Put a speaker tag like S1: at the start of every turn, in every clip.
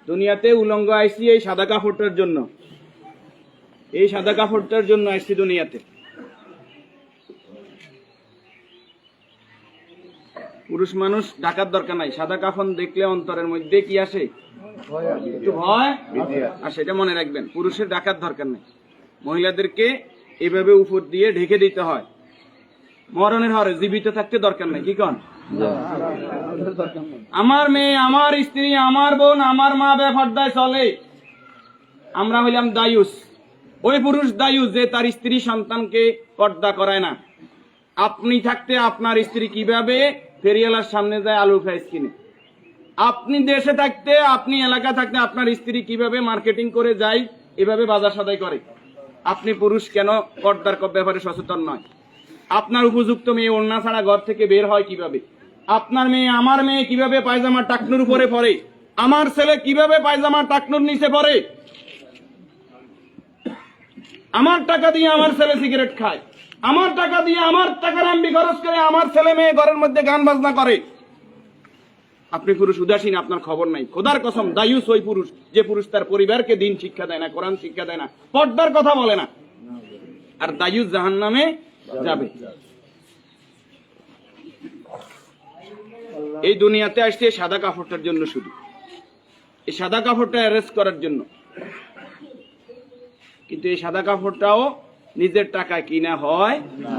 S1: দুনিয়াতে উলঙ্গ আইসি এই সাদা কাপড়টার জন্য, এই সাদা কাপড়টার জন্য আইসি দুনিয়াতে। পুরুষ মানুষ ঢাকার দরকার নাই, সাদা কাফন দেখলে অন্তরের মধ্যে কি আসে? একটু ভয় আসে, এটা মনে রাখবেন। পুরুষের ঢাকার দরকার নেই, মহিলাদেরকে এভাবে উপর দিয়ে ঢেকে দিতে হয়। মরণের হরে জীবিত থাকতে দরকার নাই, কি কন? আমার মেয়ে, আমার স্ত্রী, আমার বোন, আমার মা বেপরদায় চলে, আমরা হইলাম দায়ুস। ওই পুরুষ দায়ুস যে তার স্ত্রী সন্তানকে পর্দা করায় না। আপনি থাকতে আপনার স্ত্রী কিভাবে ফেরিওয়ালার সামনে যায় আলু ফ্রাইস কিনে? আপনি দেশে থাকতে, আপনি এলাকা থাকতে আপনার স্ত্রী কিভাবে মার্কেটিং করে যায়, এভাবে বাজার সদাই করে? আপনি পুরুষ কেন পর্দার ব্যাপারে সচেতন নয়? আপনার উপযুক্ত মেয়ে ওড়না ছাড়া ঘর থেকে বের হয় কিভাবে? আপনার মেয়ে, আমার মেয়ে কিভাবে পায়জামা টাকনুর উপরে পরে? আমার ছেলে কিভাবে পায়জামা টাকনুর নিচে পরে? আমার টাকা দিয়ে আমার ছেলে সিগারেট খায়, আমার টাকা দিয়ে, আমার টাকার আম্বি খরচ করে আমার ছেলে মেয়ে ঘরের মধ্যে গান বাজনা করে। আপনি পুরুষ উদাসীন, আপনার খবর নাই। খোদার কসম, দায়ুস ওই পুরুষ যে পুরুষ তার পরিবারকে দিন শিক্ষা দেয় না, কোরআন শিক্ষা দেয় না, পর্দার কথা বলে না। আর দায়ুস জাহান্নামে যাবে। এই দুনিয়াতে আসছে সাদা কাপড়টার জন্য, শুধু এই সাদা কাপড়টা অ্যারেস্ট করার জন্য। কিন্তু এই সাদা কাপড়টাও নিজের টাকায় কিনা হয় না,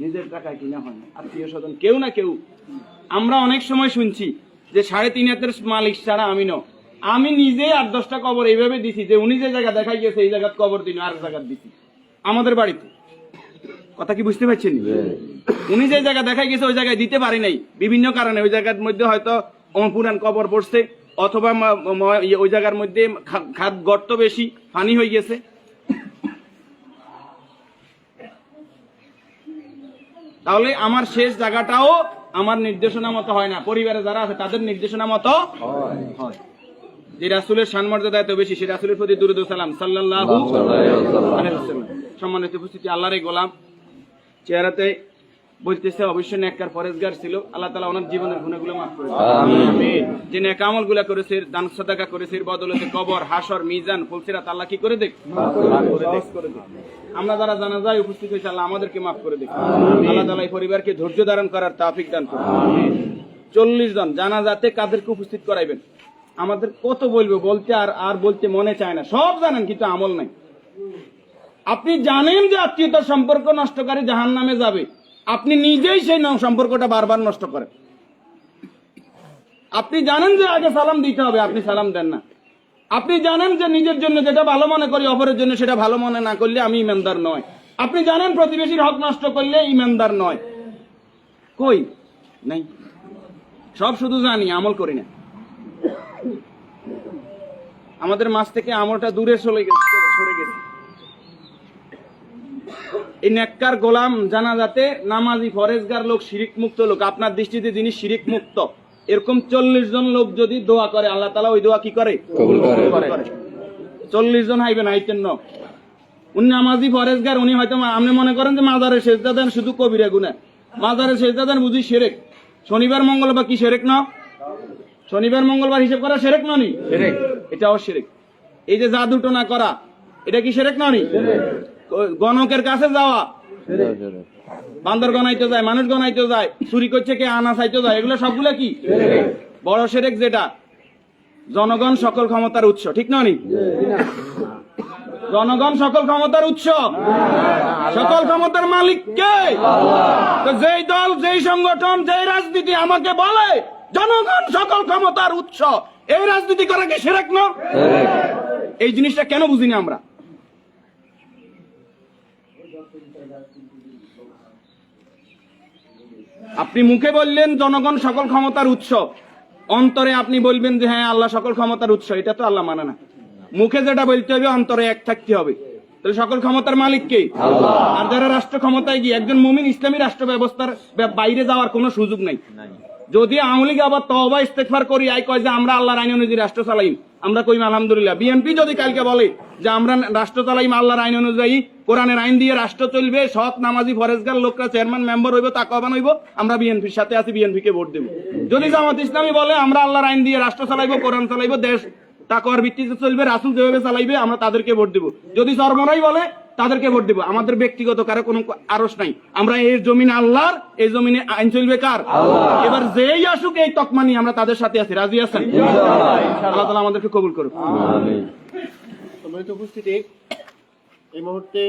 S1: নিজের টাকায় কিনা হয় না, আত্মীয় স্বজন কেউ না কেউ। আমরা অনেক সময় শুনছি যে 3.5 হাতের মালিক ছাড়া আমি ন, আমি নিজে 8-10টা কবর এইভাবে দিছি যে উনি যে জায়গা দেখাই গেছে এই জায়গায় কবর দিন আর জায়গা দিছি আমাদের বাড়িতে। কথা কি বুঝতে পারছেন? উনি যে জায়গা দেখাই গেছে ওই জায়গায় দিতে পারি নাই বিভিন্ন কারণে। ওই জায়গার মধ্যে হয়তো পুরান কবর পড়ছে, অথবা ওই জায়গার মধ্যে খাদ গর্ত বেশি, পানি হয়ে গেছে। তাহলে আমার শেষ জায়গাটাও আমার নির্দেশনা মতো হয় না, পরিবারে যারা আছে তাদের নির্দেশনা মতো হয়। যে রাসূলের শানমর্যাদা এত বেশি, সে রাসূলের প্রতি দুরূদ ও সালাম সাল্লাল্লাহু আলাইহি ওয়াসাল্লাম। সম্মানিত উপস্থিতি, আল্লাহরই গোলাম চেহারাতে বলতেছে অবশ্যই নেককার পরেজগার ছিল। আল্লাহ তাআলা ওনার জীবনের গুনাহগুলো মাফ করে দেন, আমিন। যে নেক আমলগুলো করেছে, দান সাদাকা করেছে, এর বদৌলতে কবর, হাসর, মিজান, ফুলসিরাত আল্লাহ কি করে দেখ? মাফ করে দেখ। আমরা যারা জানাজায় উপস্থিত হয়েছে আল্লাহ আমাদেরকে মাফ করে দেখ। আল্লাহ তাআলা এই পরিবারকে ধৈর্য ধারণ করার তৌফিক দান করুন, আমিন। 40 জন জানাজাতে কাদেরকে উপস্থিত করাইবেন? আমাদের কত বলবো, বলতে আর বলতে মনে চায় না। সব জানেন কিন্তু আমল নাই। আপনি জানেন যে আত্মীয়তার সম্পর্ক নষ্টকারী জাহান্নামে যাবে, আপনি নিজেই সেই সম্পর্কটা বারবার নষ্ট করেন। আপনি জানেন যে আগে সালাম দিতে হবে, আপনি সালাম দেন না। আপনি জানেন যে নিজের জন্য যেটা ভালো মনে করি অপরের জন্য সেটা ভালো মনে না করলে আমি ইমানদার নয়। আপনি জানেন প্রতিবেশীর হক নষ্ট করলে ইমানদার নয়। কই নাই, সব শুধু জানি, আমল করি না। আমাদের মাঝ থেকে আমলটা দূরে সরে গেছে। এই নেককার গোলাম জানাজাতে নামাজি ফরেজগার লোক, শিরিক মুক্ত লোক, আপনার দৃষ্টিতে যিনি শিরিক মুক্ত, এরকম 40 জন লোক যদি দোয়া করে আল্লাহ তাআলা ওই দোয়া কি করে? কবুল করে। 40 জন হাইবেন আইতেন না, উনি নামাজি ফরেজগার, উনি হয়তো আপনি মনে করেন যে মাজারে সেজদা দেন শুধু কবিরা গুনাহ, মাজারে সেজদা দেন বুঝি শিরক। শনিবার মঙ্গলবার কি শিরক না? শনিবার মঙ্গলবার হিসাব করা শিরক না নি? শিরক, এটাও শিরক। এই যে জাদু টোনা করা, এটা কি শিরক না নি? গণকের কাছে যাওয়া, বান্দর গনাইতে যায়, মানুষ গনাইতে যায়, চুরি করছে কে, আনা চাইতে যায়, এগুলো সবগুলো কি বড় শিরক? যেটা জনগণ সকল ক্ষমতার উৎস, ঠিক না নি? জনগণ সকল ক্ষমতার উৎস, সকল ক্ষমতার মালিক কে? তো যেই দল, যেই সংগঠন, যেই রাজনীতি আমাকে বলে জনগণ সকল ক্ষমতার উৎস, এই রাজনীতি করা কি শিরক না? এই জিনিসটা কেন বুঝিনি আমরা? আপনি মুখে বললেন জনগণ সকল ক্ষমতার উৎস, অন্তরে আপনি বলবেন যে হ্যাঁ আল্লাহ সকল ক্ষমতার উৎস, এটা তো আল্লাহ মানে না। মুখে যেটা বলতে হবে অন্তরে এক থাকতে হবে। তাহলে সকল ক্ষমতার মালিক কে? আল্লাহ। আর যারা রাষ্ট্র ক্ষমতায় গিয়ে, একজন মুমিন ইসলামী রাষ্ট্র ব্যবস্থার বাইরে যাওয়ার কোনো সুযোগ নাই। যদি আওয়ামী লীগ আবার তওবা ইস্তেগফার করি আই কয় যে আমরা আল্লাহর আইন অনুযায়ী রাষ্ট্র চালাইম, আমরা কইম আলহামদুলিল্লাহ। বিএনপি যদি কালকে বলে যে আমরা রাষ্ট্র চালাইম আল্লাহর আইন অনুযায়ী, কোরআনের আইন দিয়ে রাষ্ট্র চলবে, সৎ নামাজি ফরেজগার লোকরা চেয়ারম্যান মেম্বার হইব, তাকওয়াবান হইব, আমরা বিএনপির সাথে আছি, বিএনপি কে ভোট দেব। যদি জামাত ইসলামী বলে আমরা আল্লাহর আইন দিয়ে রাষ্ট্র চালাইবো, কোরআন চালাইবো, দেশ তাকওয়ার ভিত্তিতে চলবে, রাসূল যেভাবে চালাইবে আমরা তাদেরকে ভোট দিব। যদি চরমরাই বলে তাদেরকে ভোট দিব। আমাদের ব্যক্তিগত কারো কোনো আরস নাই। আমরা এই জমিন আল্লাহর, এই জমিনে আইন চলবে কার? এবার যেই আসুক এই তকমা নিয়ে আমরা তাদের সাথে আছি। রাজি আছেন? আল্লাহ তাআলা আমাদেরকে কবুল করুক।
S2: সম্মানিত উপস্থিতি, এই মুহূর্তে